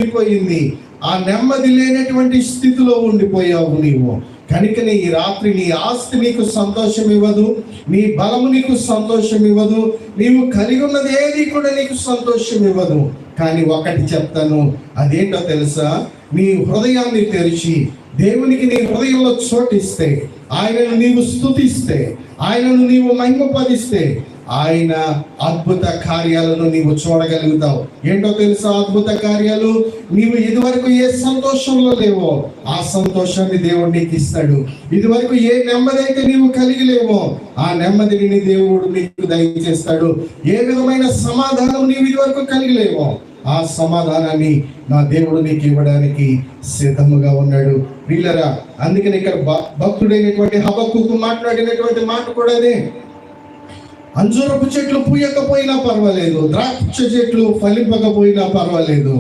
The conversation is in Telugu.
ఉండిపోయింది. ఆ నెమ్మది లేనటువంటి స్థితిలో ఉండిపోయావు నీవు. కనుకనే ఈ రాత్రి నీ ఆస్తి నీకు సంతోషం ఇవ్వదు, నీ బలము నీకు సంతోషం ఇవ్వదు, నీవు కలిగి ఉన్నది ఏది కూడా నీకు సంతోషం ఇవ్వదు. కానీ ఒకటి చెప్తాను, అదేంటో తెలుసా? నీ హృదయాన్ని తెరిచి దేవునికి నీ హృదయంలో చోటిస్తే, ఆయనను నీవు స్తుతిస్తే, ఆయనను నీవు మహిమపరిస్తే, ఆయన అద్భుత కార్యాలను నీవు చూడగలుగుతావు. ఏంటో తెలుసా అద్భుత కార్యాలు? నీవు ఇదివరకు ఏ సంతోషంలో లేవో ఆ సంతోషాన్ని దేవుడు నీకు ఇస్తాడు. ఇదివరకు ఏ నెమ్మది అయితే నీవు కలిగి లేవో ఆ నెమ్మదిని దేవుడు నీకు దయచేస్తాడు. ఏ విధమైన సమాధానం నీవు ఇదివరకు కలిగి లేవో ఆ సమాధానాన్ని నా దేవుడు నీకు ఇవ్వడానికి సిద్ధముగా ఉన్నాడు. వీళ్ళరా, అందుకని ఇక్కడ భక్తుడైనటువంటి హబక్కూకు మాట్లాడినటువంటి మాట కూడా అదే. అంజూరపు చెట్లు పూయకపోయినా పర్వాలేదు, ద్రాక్ష చెట్లు ఫలింపకపోయినా పర్వాలేదు,